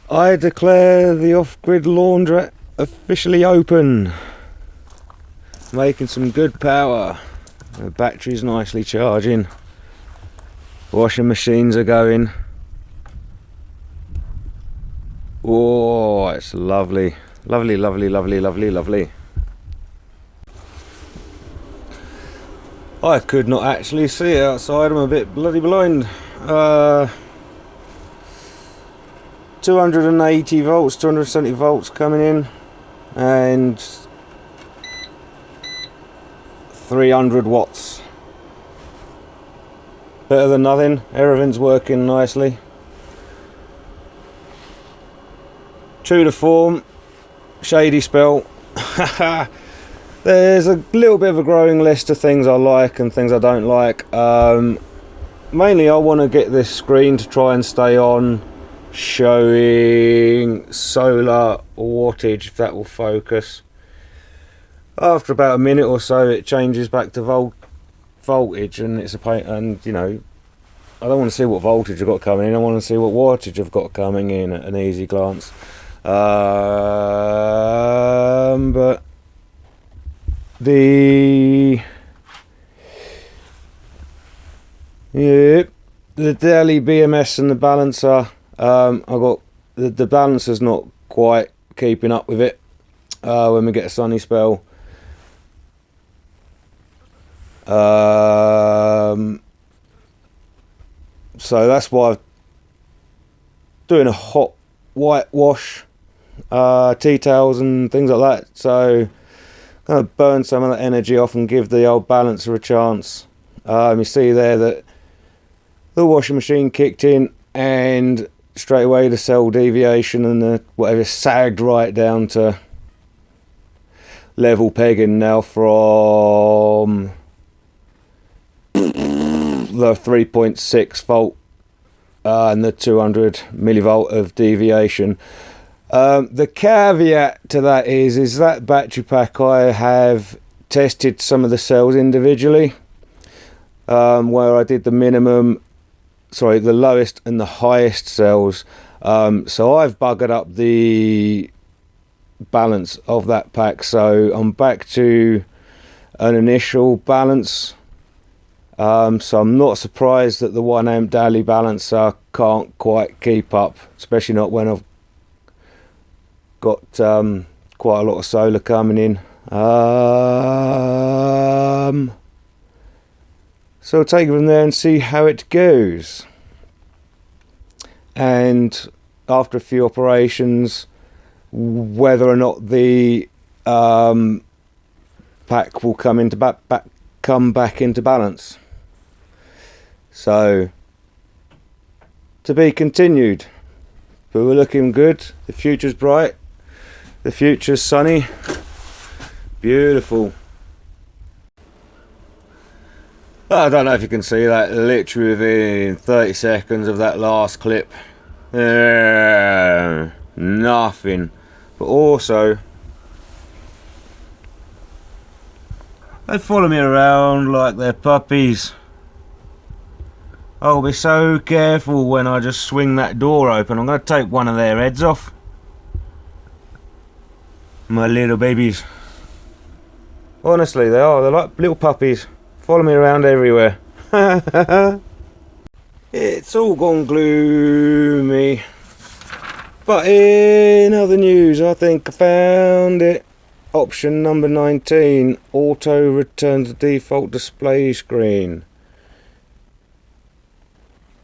I declare the Off-Grid Laundrette officially open. Making some good power. The battery's nicely charging. Washing machines are going. Oh, it's lovely. Lovely, lovely, lovely, lovely, lovely. I could not actually see outside, I'm a bit bloody blind. 280 volts, 270 volts coming in, and 300 watts. Better than nothing, everything's working nicely. True to form, shady spell. There's a little bit of a growing list of things I like and things I don't like. Mainly I want to get this screen to try and stay on showing solar wattage, if that will focus. After about a minute or so it changes back to voltage, and it's a pain, and you know, I don't want to see what voltage I've got coming in, I want to see what wattage I've got coming in at an easy glance. But the daily BMS and the balancer, I got the balancer's not quite keeping up with it when we get a sunny spell. So that's why I'm doing a hot whitewash, tea towels and things like that, so kind of burn some of that energy off and give the old balancer a chance. You see there that the washing machine kicked in, and straight away the cell deviation and the whatever sagged right down to level pegging now from the 3.6 volt and the 200 millivolt of deviation. The caveat to that is that battery pack, I have tested some of the cells individually, where I did the lowest and the highest cells. So I've buggered up the balance of that pack, so I'm back to an initial balance. So I'm not surprised that the 1 amp daily balancer can't quite keep up, especially not when I've got quite a lot of solar coming in. So I'll take it from there and see how it goes. And after a few operations, whether or not the pack will come back into balance. So to be continued, but we're looking good. The future's bright, the future's sunny, beautiful. I don't know if you can see that, literally within 30 seconds of that last clip, nothing. But also, they follow me around like they're puppies. I'll be so careful when I just swing that door open. I'm going to take one of their heads off. My little babies. Honestly, they are. They're like little puppies. Follow me around everywhere. It's all gone gloomy. But in other news, I think I found it. Option number 19. Auto return to default display screen.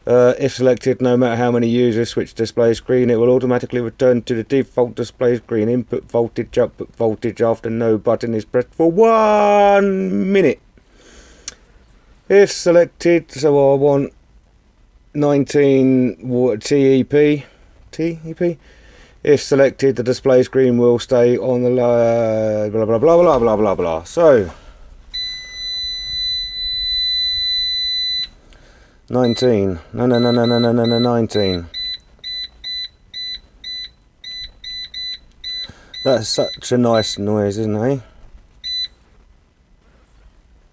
If selected, no matter how many users switch display screen, it will automatically return to the default display screen. Input voltage, output voltage after no button is pressed for 1 minute. If selected, so I want 19 TEP. If selected, the display screen will stay on the blah blah blah blah blah blah blah. So 19. No, 19. That's such a nice noise, isn't it?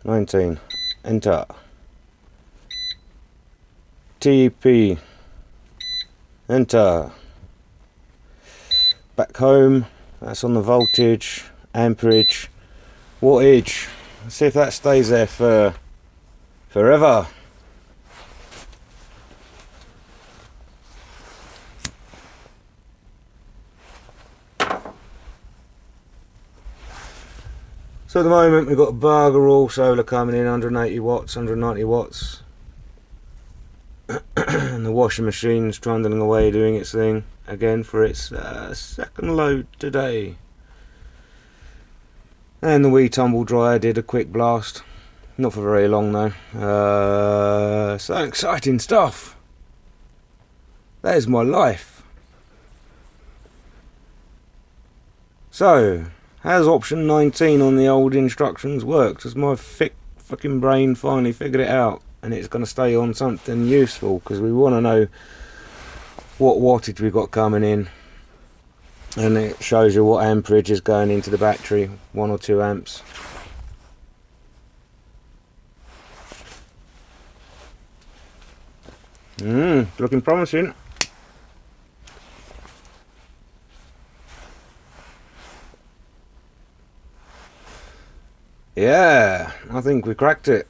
19. Enter. TP. Enter. back home. That's on the voltage, amperage, wattage. Let's see if that stays there for forever. So at the moment we've got a bugger all solar coming in, 180 watts, 190 watts. And the washing machine's trundling away doing its thing again for its second load today. And the wee tumble dryer did a quick blast. Not for very long though. So exciting stuff. That is my life. So, has option 19 on the old instructions worked? Has my thick fucking brain finally figured it out? And it's going to stay on something useful, because we want to know what wattage we've got coming in. And it shows you what amperage is going into the battery, 1 or 2 amps. Looking promising. Yeah, I think we cracked it.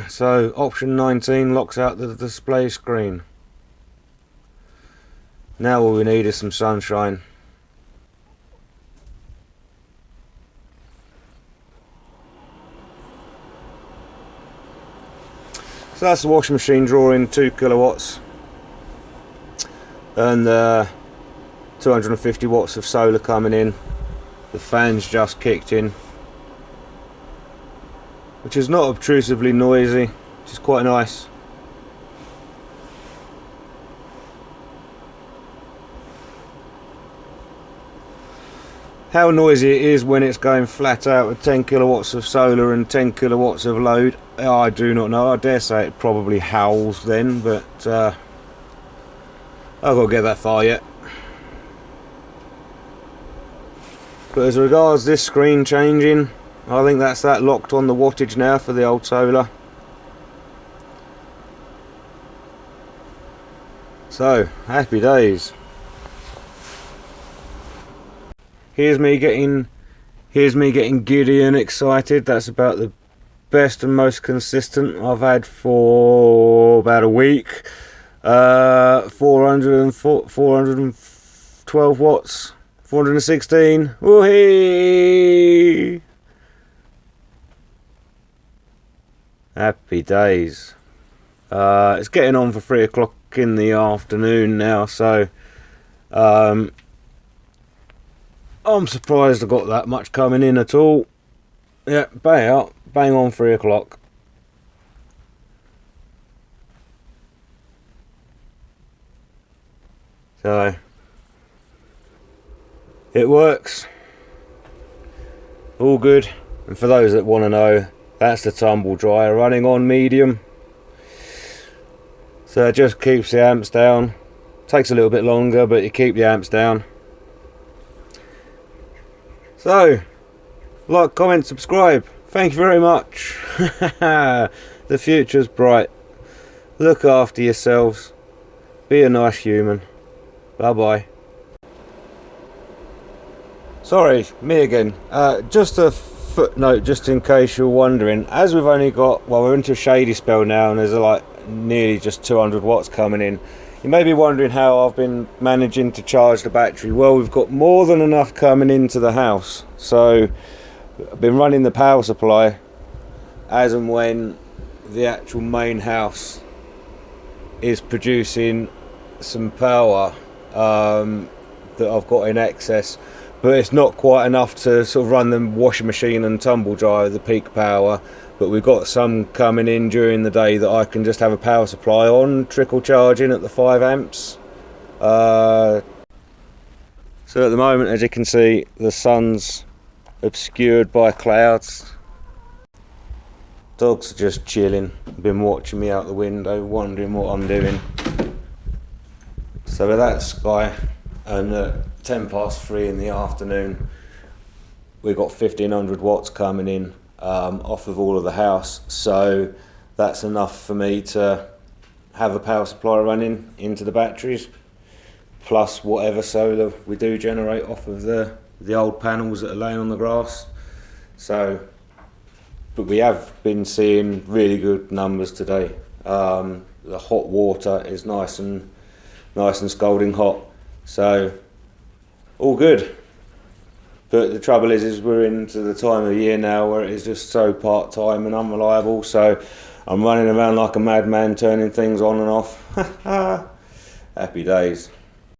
So option 19 locks out the display screen. Now all we need is some sunshine. So that's the washing machine drawing 2 kilowatts and 250 watts of solar coming in. The fan's just kicked in, which is not obtrusively noisy, which is quite nice. How noisy it is when it's going flat out with 10 kilowatts of solar and 10 kilowatts of load, I do not know. I dare say it probably howls then, but I've got to get that far yet. But as regards this screen changing, I think that's that locked on the wattage now for the old solar. So, happy days. Here's me getting giddy and excited. That's about the best and most consistent I've had for about a week. 412 watts. 416. Woohoo! Happy days. It's getting on for 3 o'clock in the afternoon now, so I'm surprised I got that much coming in at all. Yeah, bang on 3 o'clock. So it works. All good. And for those that want to know, that's the tumble dryer running on medium. So it just keeps the amps down. Takes a little bit longer, but you keep the amps down. So, like, comment, subscribe. Thank you very much. The future's bright. Look after yourselves. Be a nice human. Bye bye. Sorry, me again. Just a footnote, just in case you're wondering. As we've only got, well, we're into a shady spell now, and there's like nearly just 200 watts coming in. You may be wondering how I've been managing to charge the battery. Well, we've got more than enough coming into the house, so I've been running the power supply as and when the actual main house is producing some power that I've got in excess. But it's not quite enough to sort of run the washing machine and tumble dryer with the peak power. But we've got some coming in during the day that I can just have a power supply on, trickle charging at the 5 amps. So at the moment, as you can see, the sun's obscured by clouds. Dogs are just chilling, been watching me out the window, wondering what I'm doing. So with that sky, and at 3:10 in the afternoon, we've got 1500 watts coming in off of all of the house, so that's enough for me to have a power supply running into the batteries. plus whatever solar we do generate off of the old panels that are laying on the grass. So, but we have been seeing really good numbers today. The hot water is nice and scalding hot, so all good. But the trouble is we're into the time of year now where it is just so part-time and unreliable, so I'm running around like a madman turning things on and off. Happy days.